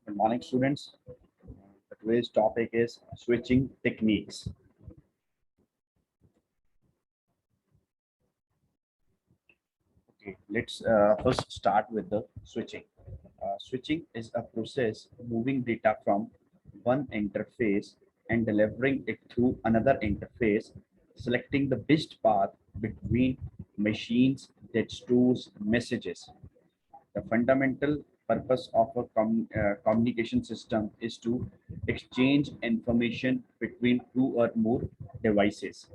Good morning, students. Today's topic is switching techniques. Okay, let's first start with the switching. Switching is a process moving data from one interface and delivering it through another interface, selecting the best path between machines that stores messages. The fundamental purpose of a communication system is to exchange information between two or more devices.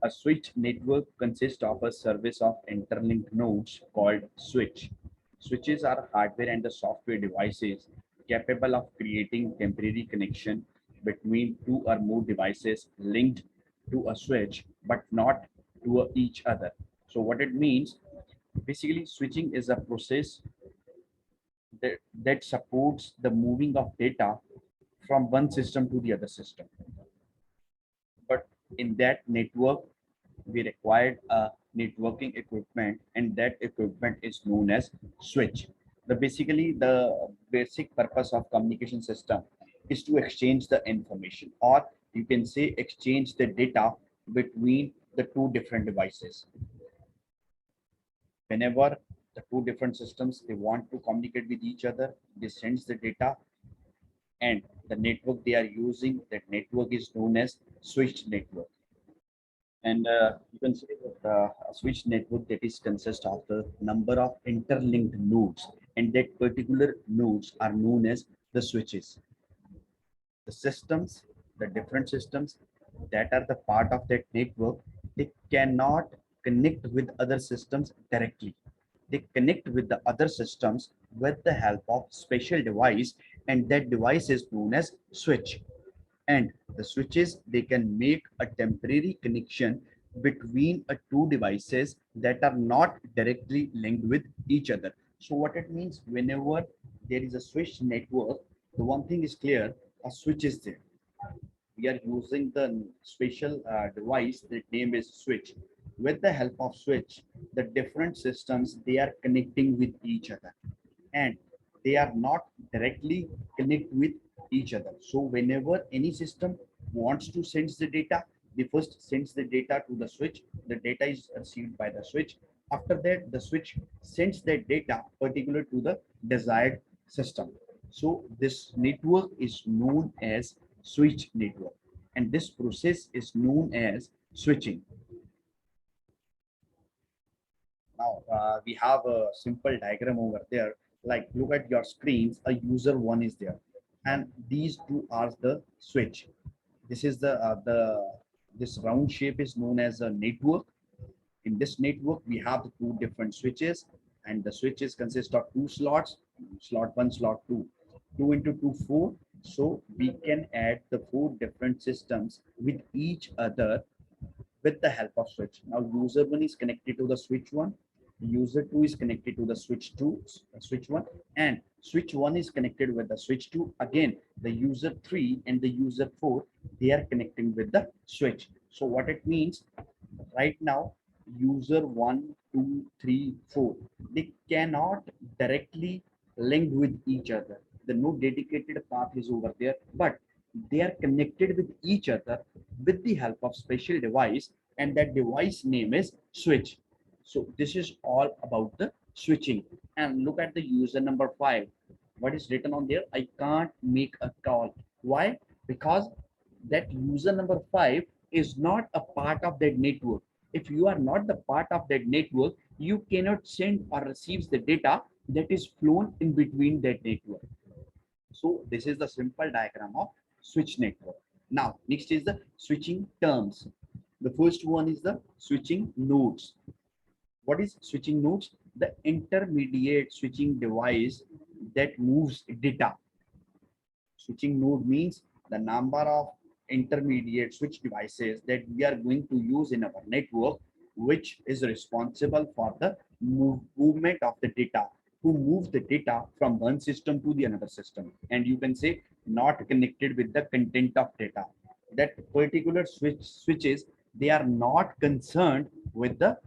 A switch network consists of a service of interlinked nodes called switch. Switches are hardware and the software devices capable of creating temporary connection between two or more devices linked to a switch but not to each other. So what it means, basically switching is a process that supports the moving of data from one system to the other system. But in that network, we required a networking equipment, and that equipment is known as switch. The basic purpose of communication system is to exchange the information, or you can say exchange the data between the two different devices. Whenever the two different systems they want to communicate with each other, they sends the data, and the network they are using, that network is known as switched network. And you can say that a switch network that is consist of the number of interlinked nodes, and that particular nodes are known as the switches. The systems, the different systems that are the part of that network, they cannot connect with other systems directly. They connect with the other systems with the help of special device, and that device is known as switch. And the switches, they can make a temporary connection between a two devices that are not directly linked with each other. So what it means, whenever there is a switch network, the one thing is clear, a switch is there. We are using the special device, the name is switch. With the help of switch, the different systems, they are connecting with each other, and they are not directly connect with each other. So whenever any system wants to send the data, they first sends the data to the switch. The data is received by the switch. After that, the switch sends that data particular to the desired system. So this network is known as switch network, and this process is known as switching. Now we have a simple diagram over there. Like, look at your screens, a user one is there, and these two are the switch. This is the this round shape is known as a network. In this network, we have the two different switches, and the switches consist of two slots, slot one, slot two, 2 into 2, 4. So we can add the four different systems with each other with the help of switch. Now user one is connected to the switch one, user two is connected to the switch two, switch one, and switch one is connected with the switch two. Again, the user three and the user four, they are connecting with the switch. So what it means, right now, user one, two, three, four, they cannot directly link with each other. The no dedicated path is over there, but they are connected with each other with the help of special device, and that device name is switch. So this is all about the switching. And look at the user number 5. What is written on there? I can't make a call. Why? Because that user number 5 is not a part of that network. If you are not the part of that network, you cannot send or receive the data that is flown in between that network. So this is the simple diagram of switch network. Now, next is the switching terms. The first one is the switching nodes. What is switching nodes? The intermediate switching device that moves data. Switching node means the number of intermediate switch devices that we are going to use in our network, which is responsible for the movement of the data, to move the data from one system to the another system. And you can say not connected with the content of data. That particular switches, they are not concerned with the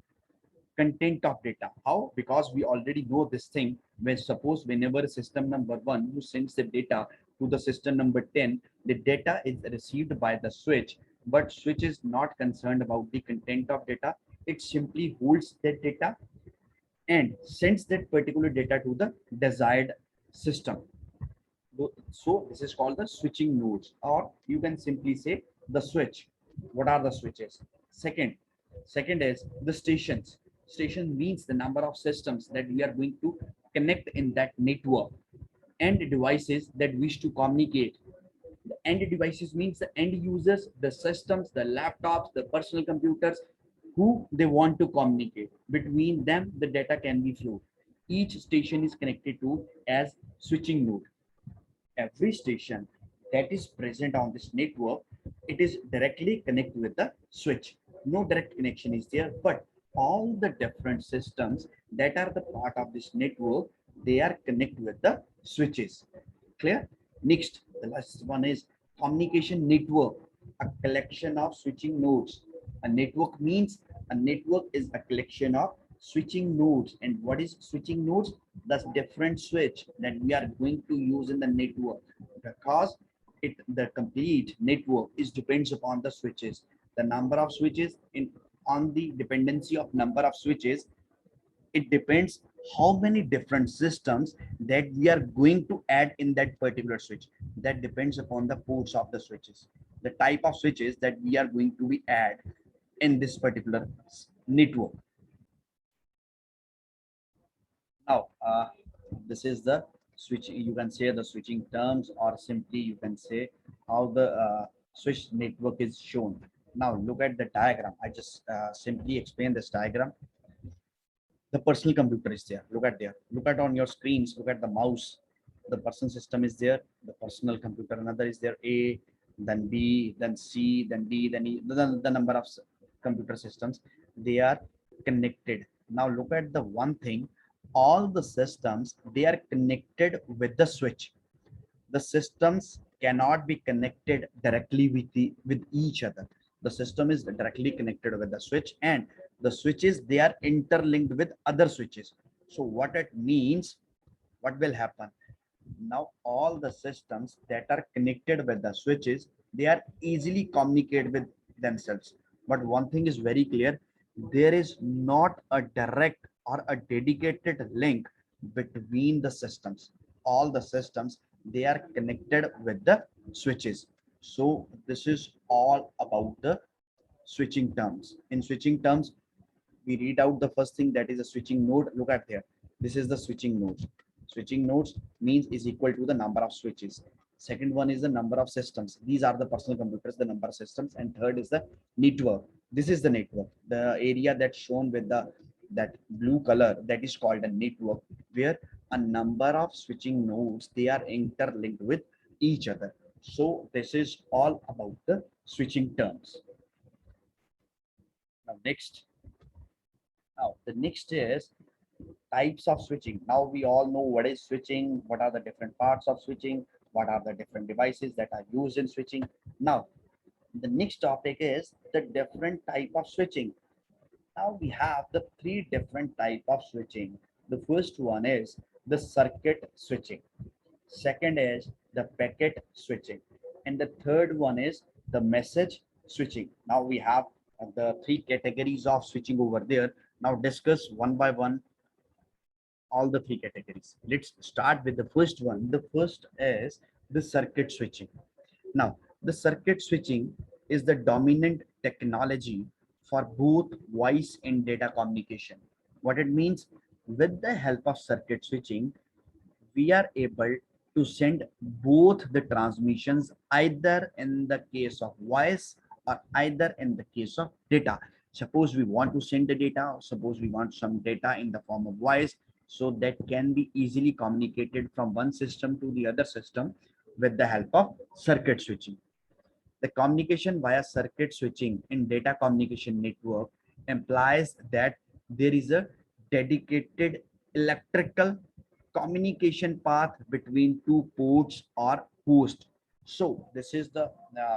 content of data. How? Because we already know this thing, When suppose whenever system number 1 who sends the data to the system number 10, the data is received by the switch, but switch is not concerned about the content of data. It simply holds that data and sends that particular data to the desired system. So this is called the switching nodes, or you can simply say the switch. What are the switches? Second is the stations. Station means the number of systems that we are going to connect in that network, and devices that wish to communicate. The end devices means the end users, the systems, the laptops, the personal computers, who they want to communicate. Between them, the data can be flowed. Each station is connected to as switching node. Every station that is present on this network, it is directly connected with the switch. No direct connection is there, but all the different systems that are the part of this network, they are connected with the switches. Clear? Next, the last one is communication network, a collection of switching nodes. A network means a network is a collection of switching nodes. And what is switching nodes? The different switch that we are going to use in the network, because the complete network is depends upon the switches. The number of switches in on the dependency of number of switches, it depends how many different systems that we are going to add in that particular switch. That depends upon the ports of the switches, the type of switches that we are going to be add in this particular network. Now, this is the switch. You can say the switching terms, or simply you can say how the switch network is shown. Now, look at the diagram. I just simply explain this diagram. The personal computer is there. Look at there. Look at on your screens. Look at the mouse. The person system is there. The personal computer, another is there. A, then B, then C, then D, then E. The number of computer systems, they are connected. Now look at the one thing. All the systems, they are connected with the switch. The systems cannot be connected directly with each other. The system is directly connected with the switch, and the switches, they are interlinked with other switches. So what it means, what will happen now, all the systems that are connected with the switches, they are easily communicate with themselves. But one thing is very clear, there is not a direct or a dedicated link between the systems. All the systems, they are connected with the switches. So this is all about the switching terms. In switching terms, we read out the first thing, that is a switching node. Look at there. This is the switching nodes. Switching nodes means is equal to the number of switches. Second one is the number of systems. These are the personal computers, the number of systems. And third is the network. This is the network. The area that's shown with the that blue color, that is called a network, where a number of switching nodes, they are interlinked with each other. So this is all about the switching terms. Now the next is types of switching. Now we all know what is switching, what are the different parts of switching, what are the different devices that are used in switching. Now the next topic is the different type of switching. Now we have the three different type of switching. The first one is the circuit switching. Second is the packet switching. And the third one is the message switching. Now we have the three categories of switching over there. Now discuss one by one all the three categories. Let's start with the first one. The first is the circuit switching. Now, the circuit switching is the dominant technology for both voice and data communication. What it means, with the help of circuit switching, we are able to send both the transmissions, either in the case of voice or either in the case of data. Suppose we want to send the data, suppose we want some data in the form of voice, so that can be easily communicated from one system to the other system with the help of circuit switching. The communication via circuit switching in data communication network implies that there is a dedicated electrical communication path between two ports or host. So this is the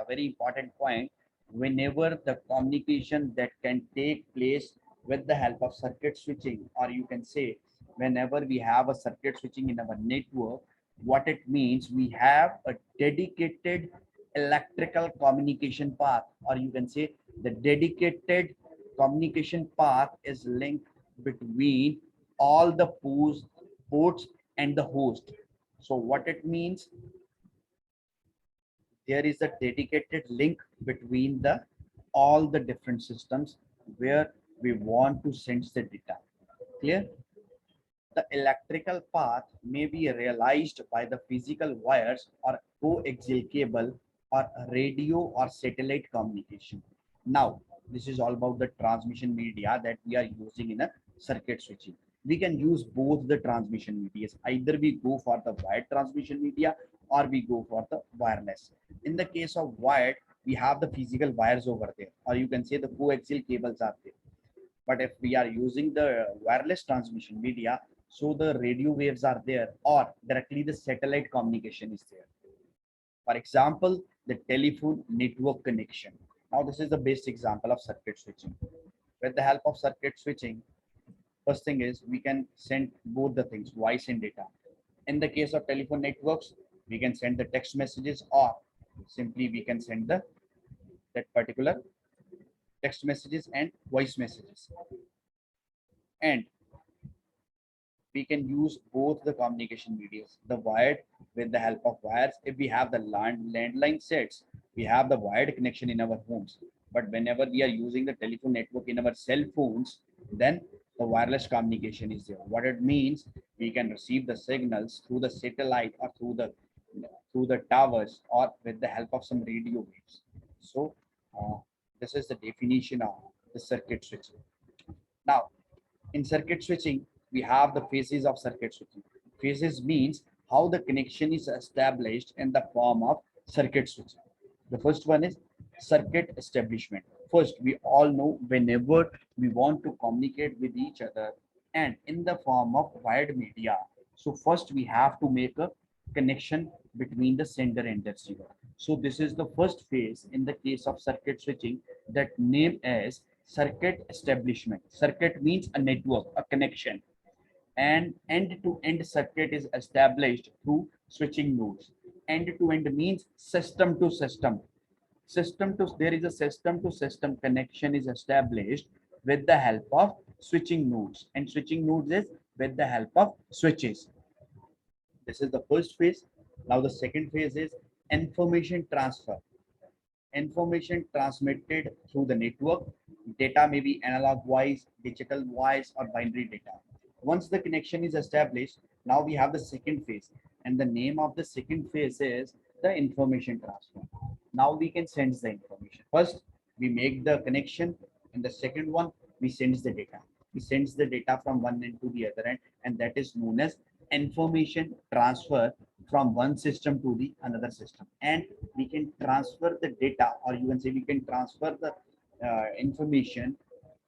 very important point. Whenever the communication that can take place with the help of circuit switching, or you can say whenever we have a circuit switching in our network, what it means, we have a dedicated electrical communication path, or you can say the dedicated communication path is linked between all the ports and the host. So what it means, there is a dedicated link between the all the different systems where we want to send the data. Clear? The electrical path may be realized by the physical wires or coaxial cable or radio or satellite communication. Now, this is all about the transmission media that we are using in a circuit switching. We can use both the transmission medias. Either we go for the wired transmission media or we go for the wireless. In the case of wired, we have the physical wires over there, or you can say the coaxial cables are there. But if we are using the wireless transmission media, so the radio waves are there or directly the satellite communication is there. For example, the telephone network connection. Now this is the best example of circuit switching. With the help of circuit switching, first thing is we can send both the things, voice and data. In the case of telephone networks, we can send the text messages or simply we can send the that particular text messages and voice messages. And we can use both the communication medias, the wired with the help of wires. If we have the landline sets, we have the wired connection in our homes. But whenever we are using the telephone network in our cell phones, then the wireless communication is there. What it means, we can receive the signals through the satellite or through the towers or with the help of some radio waves. So this is the definition of the circuit switching. Now, in circuit switching, we have the phases of circuit switching. Phases means how the connection is established in the form of circuit switching. The first one is circuit establishment. First, we all know whenever we want to communicate with each other and in the form of wired media. So first we have to make a connection between the sender and the receiver. So this is the first phase in the case of circuit switching that name as circuit establishment. Circuit means a network, a connection, and end-to-end circuit is established through switching nodes. End-to-end means system to system. There is a system to system connection is established with the help of switching nodes, and switching nodes is with the help of switches. This is the first phase. Now the second phase is information transfer. Information transmitted through the network. Data may be analog wise, digital wise, or binary data. Once the connection is established, now we have the second phase, and the name of the second phase is the information transfer. Now we can send the information. First, we make the connection, and the second one, we send the data. We send the data from one end to the other end, and that is known as information transfer from one system to the another system. And we can transfer the data, or you can say we can transfer the information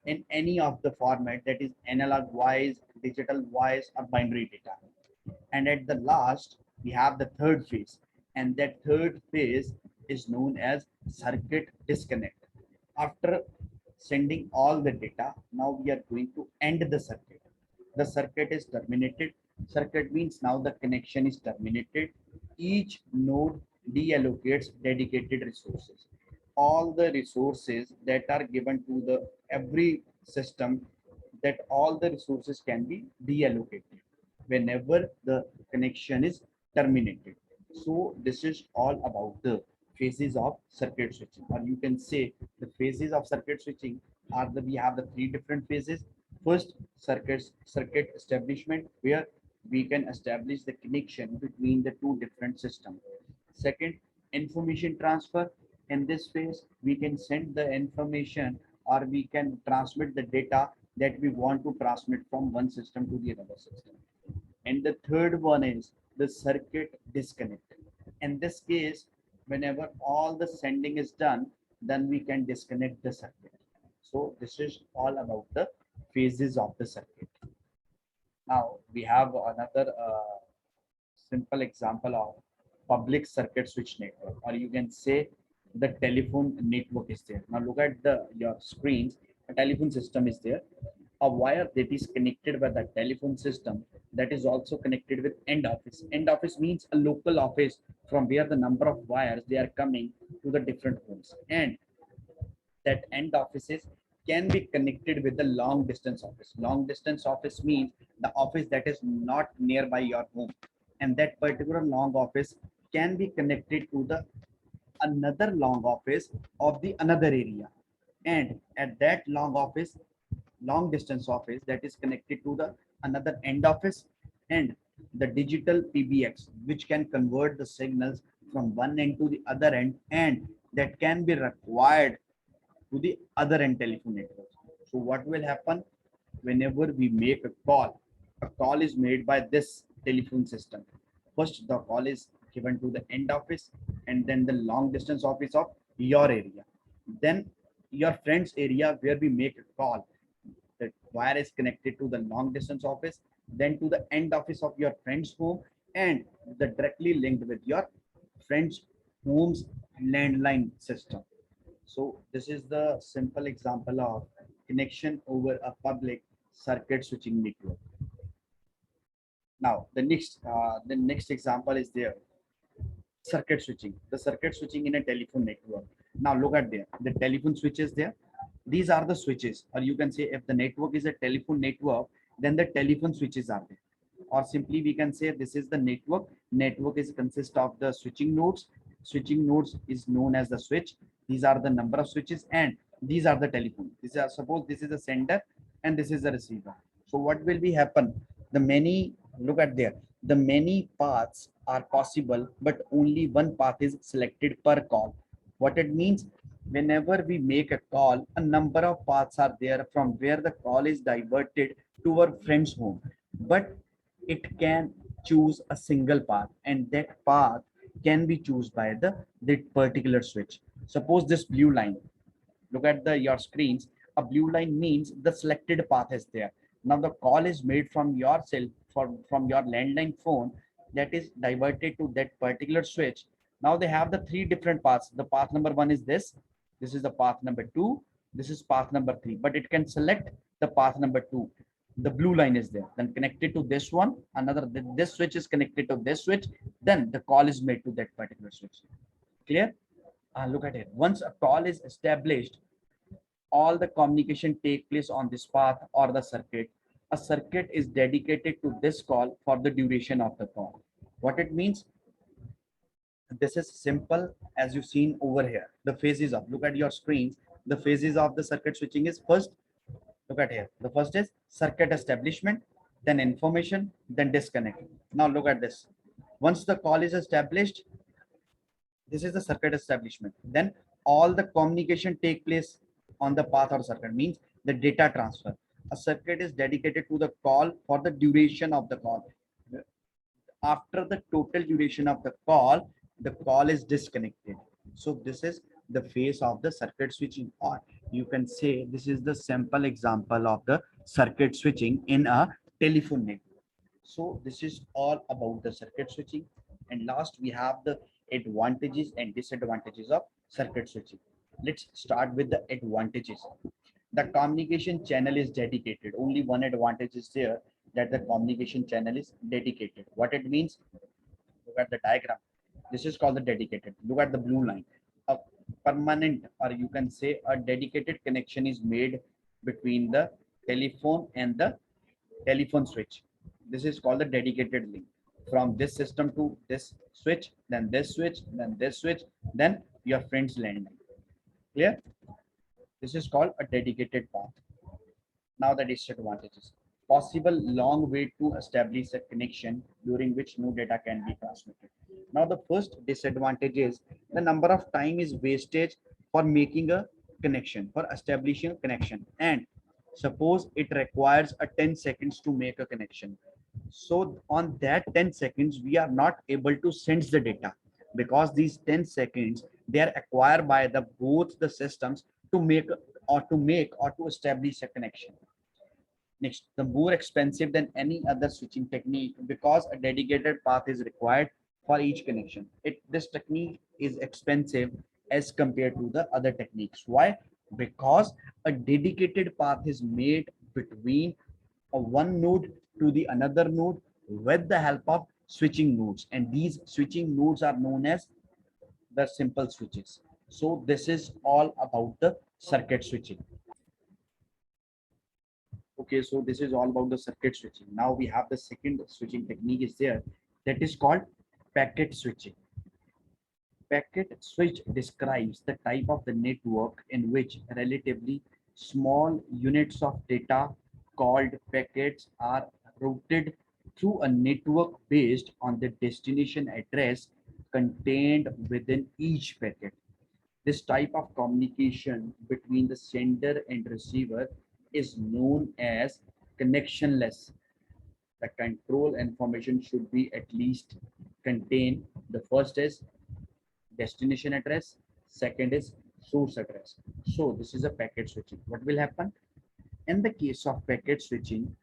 in any of the format, that is analog wise, digital wise, or binary data. And at the last, we have the third phase, and that third phase is known as circuit disconnect. After sending all the data, now we are going to end the circuit. The circuit is terminated. Circuit means now the connection is terminated. Each node deallocates dedicated resources. All the resources that are given to the every system, that all the resources can be deallocated whenever the connection is terminated. So this is all about the phases of circuit switching, or you can say the phases of circuit switching are we have the three different phases. First, circuit establishment, where we can establish the connection between the two different systems. Second, information transfer. In this phase, we can send the information or we can transmit the data that we want to transmit from one system to the other system. And the third one is the circuit disconnect. In this case, whenever all the sending is done, then we can disconnect the circuit. So this is all about the phases of the circuit. Now we have another simple example of public circuit switch network, or you can say the telephone network is there. Now look at the your screens. A telephone system is there. a wire that is connected with the telephone system that is also connected with end office. End office means a local office from where the number of wires they are coming to the different homes, and that end offices can be connected with the long distance office. Long distance office means the office that is not nearby your home, and that particular long office can be connected to the another long office of the another area, and at that long office, long distance office that is connected to the another end office, and the digital PBX which can convert the signals from one end to the other end, and that can be required to the other end telephone network. So what will happen whenever we make a call is made by this telephone system. First, the call is given to the end office and then the long distance office of your area. Then your friend's area where we make a call. The wire is connected to the long distance office, then to the end office of your friend's home, and the directly linked with your friend's home's landline system. So this is the simple example of connection over a public circuit switching network. Now the next example is there, circuit switching. The circuit switching in a telephone network. Now look at there. The telephone switches there. These are the switches, or you can say if the network is a telephone network, then the telephone switches are there. Or simply we can say this is the network. Network is consist of the switching nodes. Switching nodes is known as the switch. These are the number of switches, and these are the telephone. These are, suppose this is a sender and this is the receiver. So what will be happen? The many, look at there, the many paths are possible, but only one path is selected per call. What it means, whenever we make a call, a number of paths are there from where the call is diverted to our friend's home, but it can choose a single path, and that path can be chosen by the that particular switch. Suppose this blue line, look at the your screens. A blue line means the selected path is there. Now the call is made from your cell, from your landline phone, that is diverted to that particular switch. Now they have the three different paths. The path number one is this is the path number two, this is path number three, but it can select the path number two. The blue line is there, then connected to this one, another, this switch is connected to this switch, then the call is made to that particular switch. Clear? Look at it. Once a call is established, all the communication take place on this path or the circuit. A circuit is dedicated to this call for the duration of the call. What it means, this is simple as you've seen over here. The phases of, look at your screens, the phases of the circuit switching is first, look at here. The first is circuit establishment, then information, then disconnect. Now look at this. Once the call is established, this is the circuit establishment. Then all the communication take place on the path or circuit, means the data transfer. A circuit is dedicated to the call for the duration of the call. After the total duration of the call is disconnected. So this is the phase of the circuit switching, or you can say this is the sample example of the circuit switching in a telephone network. So this is all about the circuit switching. And last we have the advantages and disadvantages of circuit switching. Let's start with the advantages. The communication channel is dedicated. Only one advantage is there, that the communication channel is dedicated. What it means, look at the diagram. This is called the dedicated. Look at the blue line. A permanent, or you can say a dedicated connection is made between the telephone and the telephone switch. This is called the dedicated link. From this system to this switch, then this switch, then this switch, then your friend's landline. Clear? This is called a dedicated path. Now the disadvantages. Possible long wait to establish a connection during which no data can be transmitted. Now the first disadvantage is the number of time is wastage for making a connection, for establishing a connection. And suppose it requires a 10 seconds to make a connection. So on that 10 seconds, we are not able to send the data, because these 10 seconds, they are acquired by the both the systems to make or to establish a connection. Next, the more expensive than any other switching technique, because a dedicated path is required for each connection. This technique is expensive as compared to the other techniques. Why? Because a dedicated path is made between one node to the another node with the help of switching nodes, and these switching nodes are known as the simple switches. So this is all about the circuit switching. Okay, so this is all about the circuit switching. Now we have the second switching technique is there, that is called packet switching. Packet switch describes the type of the network in which relatively small units of data called packets are routed through a network based on the destination address contained within each packet. This type of communication between the sender and receiver is known as connectionless. The control information should be at least contain. The first is destination address, second is source address. So this is a packet switching. What will happen? In the case of packet switching,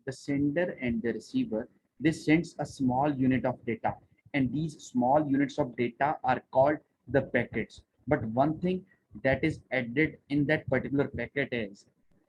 the sender and the receiver, this sends a small unit of data, and these small units of data are called the packets. But one thing that is added in that particular packet is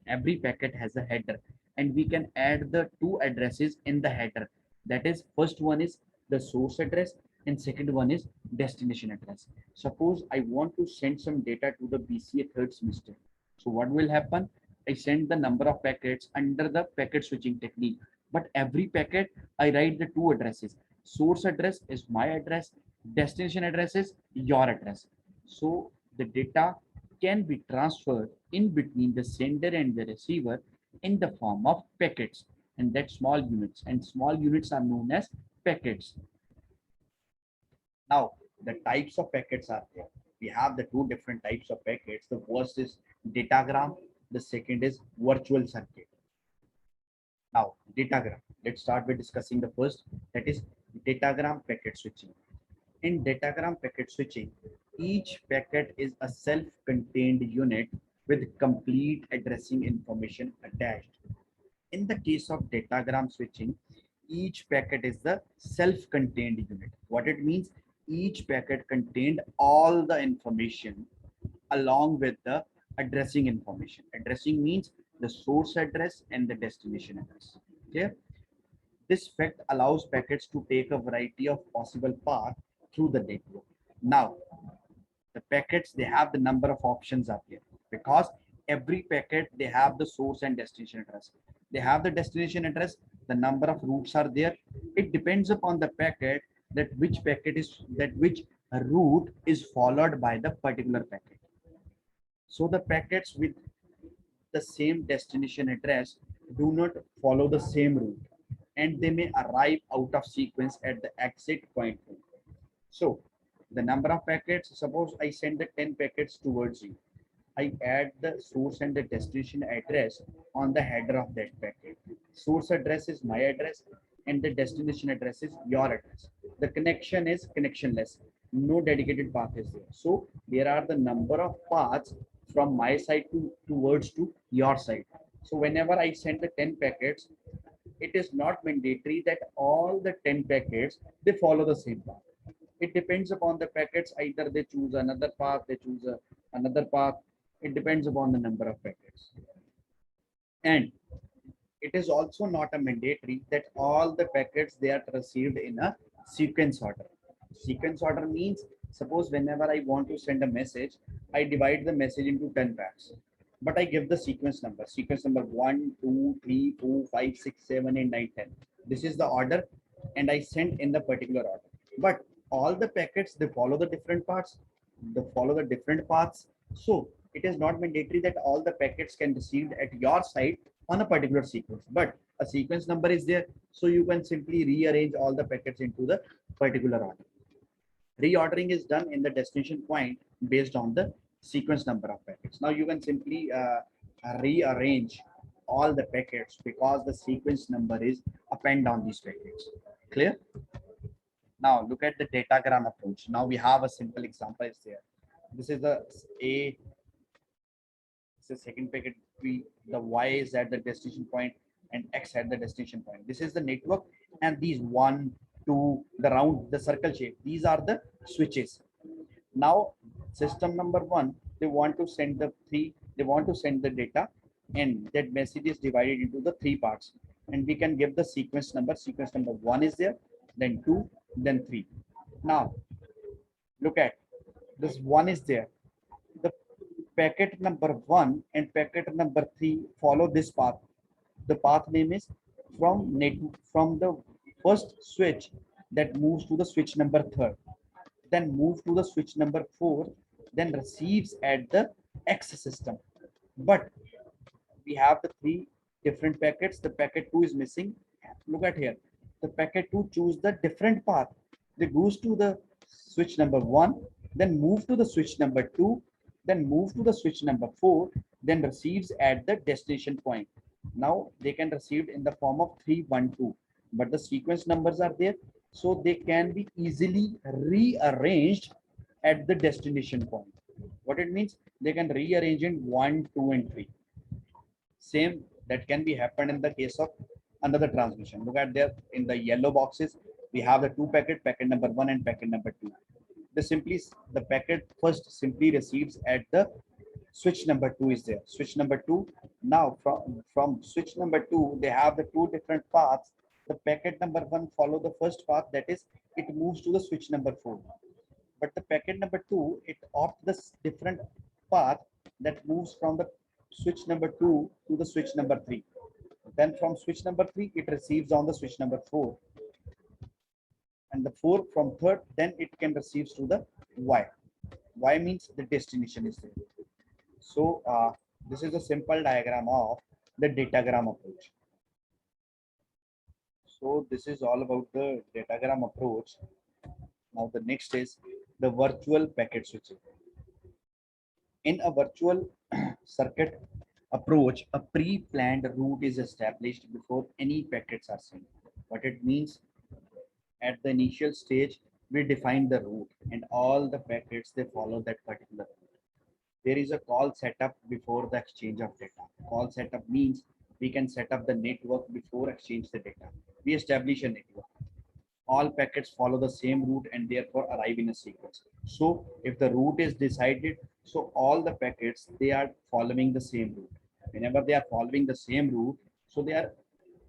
every packet has a header, and we can add the two addresses in the header. That is, first one is the source address and second one is destination address. Suppose I want to send some data to the BCA third semester. So what will happen? I send the number of packets under the packet switching technique. But every packet, I write the two addresses. Source address is my address, destination address is your address. So the data can be transferred in between the sender and the receiver in the form of packets, and that small units, and small units are known as packets. Now, the types of packets are there. We have the two different types of packets. The first is datagram. The second is virtual circuit. Now, datagram. Let's start with discussing the first, that is datagram packet switching. In datagram packet switching, each packet is a self-contained unit with complete addressing information attached. In the case of datagram switching, each packet is the self-contained unit. What it means? Each packet contained all the information along with the addressing information. Addressing means the source address and the destination address. Okay. This fact allows packets to take a variety of possible paths through the network. Now, the packets, they have the number of options up here because every packet, they have the source and destination address. They have the destination address, the number of routes are there. It depends upon the packet that which packet is, that which route is followed by the particular packet. So the packets with the same destination address do not follow the same route, and they may arrive out of sequence at the exit point. So the number of packets, suppose I send the 10 packets towards you. I add the source and the destination address on the header of that packet. Source address is my address and the destination address is your address. The connection is connectionless. No dedicated path is there. So there are the number of paths from my side to towards to your side. So whenever I send the 10 packets, it is not mandatory that all the 10 packets, they follow the same path. It depends upon the packets. Either they choose another path, they choose another path. It depends upon the number of packets. And it is also not a mandatory that all the packets, they are received in a sequence order. Sequence order means, suppose whenever I want to send a message, I divide the message into 10 packs. But I give the sequence number. Sequence number 1, 2, 3, 4, 5, 6, 7, 8, 9, 10. This is the order, and I send in the particular order. But all the packets, they follow the different parts, they follow the different paths. So it is not mandatory that all the packets can received at your side on a particular sequence, but a sequence number is there, so you can simply rearrange all the packets into the particular order. Reordering is done in the destination point based on the sequence number of packets. Now you can simply rearrange all the packets because the sequence number is append on these packets. Clear? Now look at the datagram approach. Now we have a simple example is there. This is the A, this is second packet B, the Y is at the destination point and X at the destination point. This is the network, and these 1, 2, the round, the circle shape, these are the switches. Now system number 1, they want to send the 3, they want to send the data and that message is divided into the three parts, and we can give the sequence number. Sequence number 1 is there, then 2, then 3. Now look at this. 1 is there, the packet number 1 and packet number 3 follow this path. The path name is from the first switch that moves to the switch number 3, then move to the switch number 4, then receives at the X system. But we have the three different packets. The packet 2 is missing. Look at here. The packet 2 choose the different path. They goes to the switch number 1, then move to the switch number 2, then move to the switch number 4, then receives at the destination point. Now they can receive in the form of 3, 1, 2, but the sequence numbers are there, so they can be easily rearranged at the destination point. What it means, they can rearrange in 1, 2, and 3. Same that can be happened in the case of another transmission. Look at there in the yellow boxes, we have the two packet number 1 and packet number 2. The packet first simply receives at the switch number 2 is there. Switch number 2. Now from switch number 2, they have the two different paths. The packet number 1 follow the first path, that is it moves to the switch number 4. But the packet number 2, it opts this different path that moves from the switch number 2 to the switch number 3. Then from switch number 3, it receives on the switch number 4. And the 4 from third, then it can receive to the Y. Y means the destination is there. So this is a simple diagram of the datagram approach. So this is all about the datagram approach. Now the next is the virtual packet switching. In a virtual circuit approach, a pre-planned route is established before any packets are sent. What it means, at the initial stage, we define the route and all the packets, they follow that particular route. There is a call setup before the exchange of data. Call setup means we can set up the network before exchange the data. We establish a network. All packets follow the same route and therefore arrive in a sequence. So if the route is decided, so all the packets, they are following the same route. Whenever they are following the same route, so they are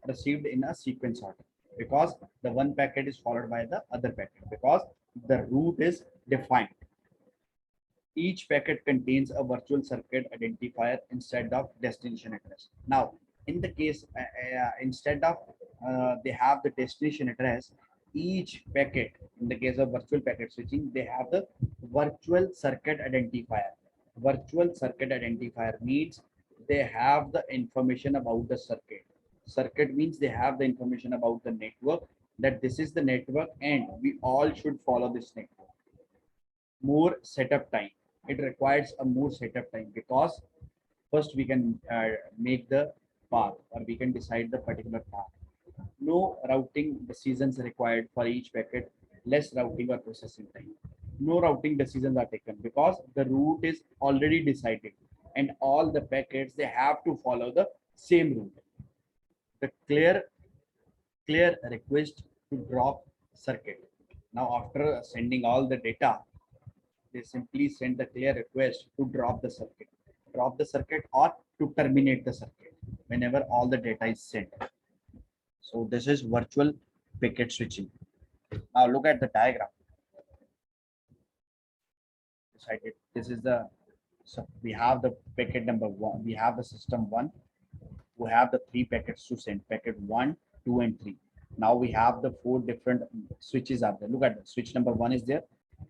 received in a sequence order, because the one packet is followed by the other packet, because the route is defined. Each packet contains a virtual circuit identifier instead of destination address. Now, in the case, instead of they have the destination address, each packet, in the case of virtual packet switching, they have the virtual circuit identifier. Virtual circuit identifier means they have the information about the circuit. Circuit means they have the information about the network, that this is the network and we all should follow this network. More setup time. It requires a more setup time, because first we can make the path, or we can decide the particular path. No routing decisions required for each packet, less routing or processing time. No routing decisions are taken because the route is already decided and all the packets, they have to follow the same route. The clear request to drop circuit. Now after sending all the data, they simply send the clear request to drop the circuit or to terminate the circuit whenever all the data is sent. So this is virtual packet switching. Now look at the diagram. Decided this is the, so we have the packet number 1, we have the system 1 who have the 3 packets to send, packet 1, 2, and 3. Now we have the 4 different switches are there. Look at the switch number 1 is there.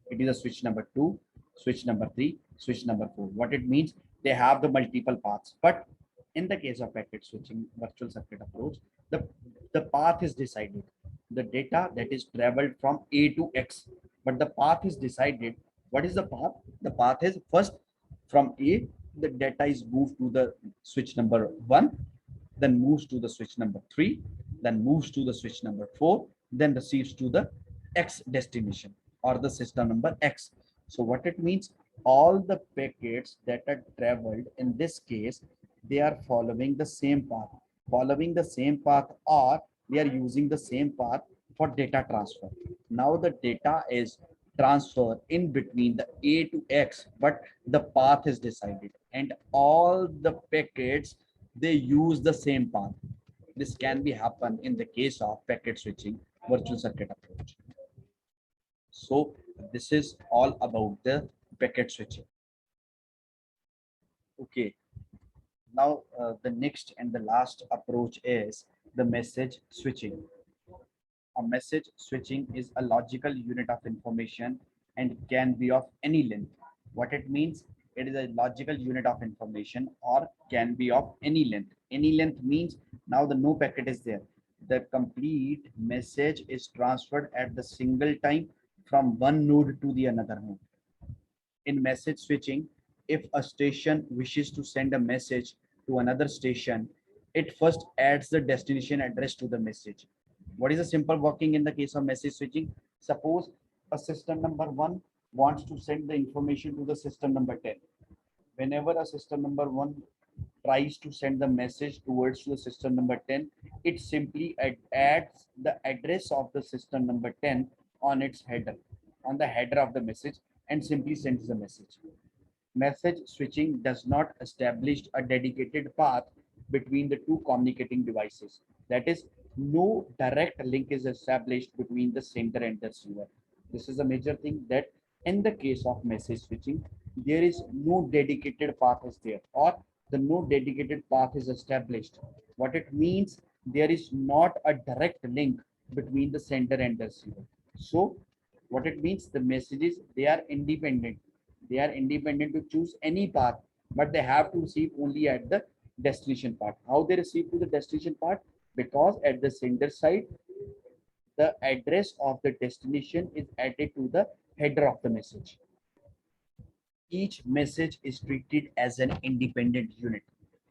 It is a switch number 2, switch number 3, switch number 4. What it means, they have the multiple paths. But in the case of packet switching virtual circuit approach, the path is decided. The data that is traveled from A to X, but the path is decided. What is the path? The path is first from A, the data is moved to the switch number 1, then moves to the switch number 3, then moves to the switch number 4, then receives to the X destination or the system number X. So what it means, all the packets that are traveled in this case, they are following the same path. Following the same path, or we are using the same path for data transfer. Now the data is transferred in between the A to X, but the path is decided and all the packets, they use the same path. This can be happen in the case of packet switching virtual circuit approach. So this is all about the packet switching. Okay, now the next and the last approach is the message switching. A message switching is a logical unit of information and can be of any length. What it means, it is a logical unit of information or can be of any length. Any length means now the no packet is there. The complete message is transferred at the single time from one node to the another node. In message switching, if a station wishes to send a message to another station, it first adds the destination address to the message. What is a simple working in the case of message switching? Suppose a system number 1 wants to send the information to the system number 10. Whenever a system number 1 tries to send the message towards the system number 10, it simply adds the address of the system number 10 on its header, on the header of the message, and simply sends the message. Message switching does not establish a dedicated path between the two communicating devices. That is, no direct link is established between the sender and the receiver. This is a major thing, that in the case of message switching, there is no dedicated path is there, or the no dedicated path is established. What it means, there is not a direct link between the sender and the receiver. So what it means, the messages, they are independent. They are independent to choose any path, but they have to receive only at the destination part. How they receive to the destination part? Because at the sender side, the address of the destination is added to the header of the message. Each message is treated as an independent unit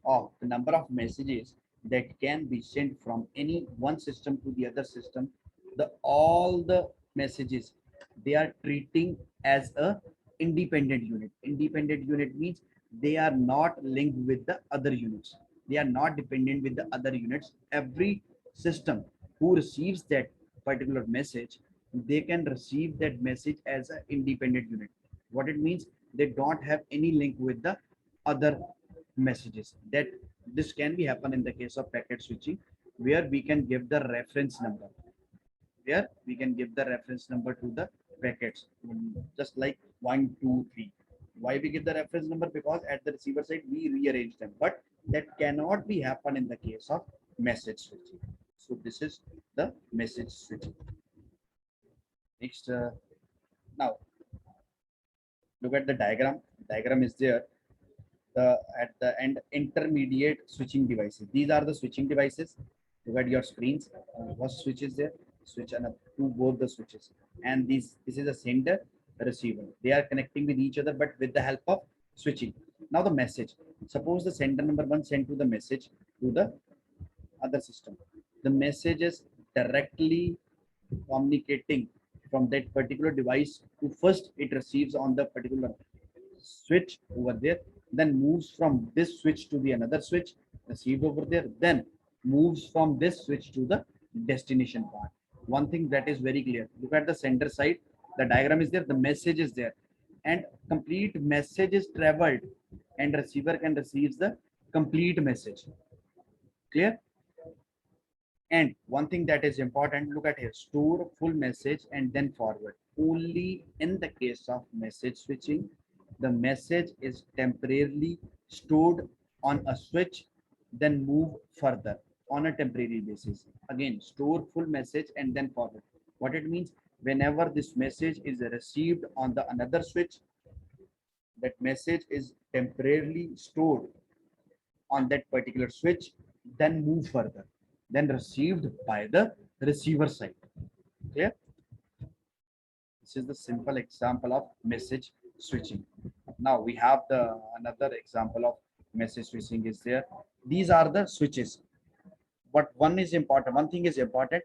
of the number of messages that can be sent from any one system to the other system. The all the messages, they are treating as a independent unit. Independent unit means they are not linked with the other units. They are not dependent with the other units. Every system who receives that particular message, they can receive that message as an independent unit. What it means, they don't have any link with the other messages. That this can be happen in the case of packet switching, where we can give the reference number, where we can give the reference number to the packets, just like 1 2 3. Why we give the reference number? Because at the receiver side we rearrange them, but that cannot be happen in the case of message switching. So this is the message switching. Next, now look at the diagram. Diagram is there. The at the end, intermediate switching devices. These are the switching devices. Look at your screens. First switch is there. Switch and to both the switches. And this is a sender, receiver. They are connecting with each other, but with the help of switching. Now the message. Suppose the sender number 1 sent to the message to the other system. The message is directly communicating from that particular device to first it receives on the particular switch over there, then moves from this switch to the another switch received over there, then moves from this switch to the destination part. One thing that is very clear, look at the sender side, the diagram is there, the message is there, and complete message is traveled, and receiver can receive the complete message. Clear? And one thing that is important, look at here, store full message and then forward. Only in the case of message switching, the message is temporarily stored on a switch, then move further on a temporary basis. Again, store full message and then forward. What it means, whenever this message is received on the another switch, that message is temporarily stored on that particular switch, then move further, then received by the receiver side. Clear? This is the simple example of message switching. Now we have the another example of message switching is there. These are the switches, but one is important. One thing is important.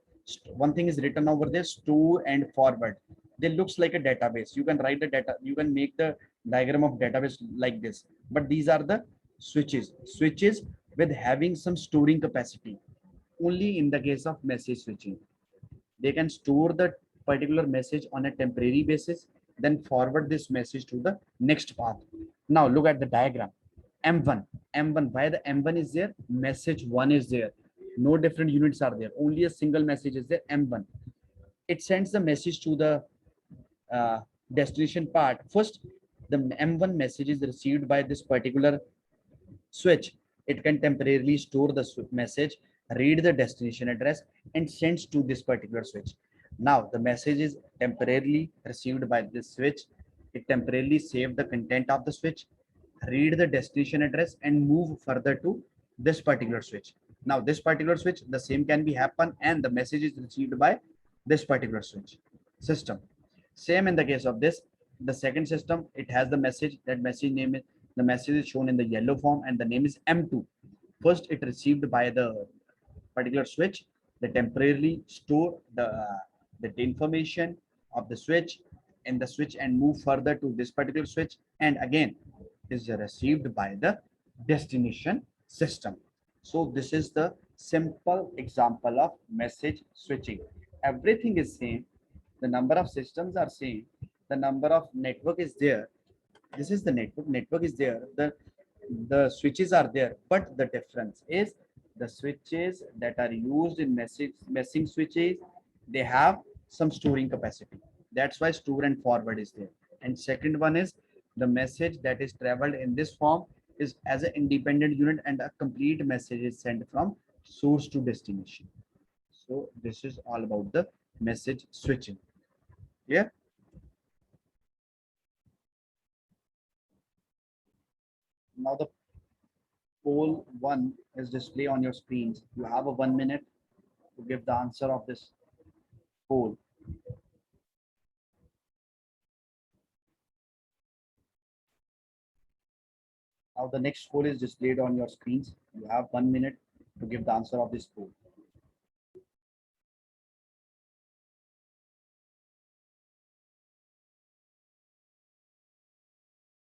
One thing is written over there: store and forward. They looks like a database. You can write the data. You can make the diagram of database like this. But these are the switches. Switches with having some storing capacity. Only in the case of message switching, they can store the particular message on a temporary basis, then forward this message to the next path. Now look at the diagram. M1. M1. Why the M1 is there? Message 1 is there. No different units are there. Only a single message is there, M1. It sends the message to the uh, destination part. First, the M1 message is received by this particular switch. It can temporarily store the message, read the destination address, and sends to this particular switch. Now, the message is temporarily received by this switch. It temporarily save the content of the switch, read the destination address, and move further to this particular switch. Now, this particular switch, the same can be happen, and the message is received by this particular switch system. Same in the case of this, the second system, it has the message. That message name is, the message is shown in the yellow form, and the name is M2. First, it received by the particular switch. They temporarily store the information of the switch in the switch and move further to this particular switch, and again is received by the destination system. So this is the simple example of message switching. Everything is same, the number of systems are same, the number of network is there. This is the network is there, the switches are there, but the difference is the switches that are used in messaging switches, they have some storing capacity. That's why store and forward is there. And second one is the message that is traveled in this form is as an independent unit, and a complete message is sent from source to destination. So this is all about the message switching. Yeah. Now the poll 1 is displayed on your screens. You have a 1 minute to give the answer of this poll. Now the next poll is displayed on your screens. You have 1 minute to give the answer of this poll.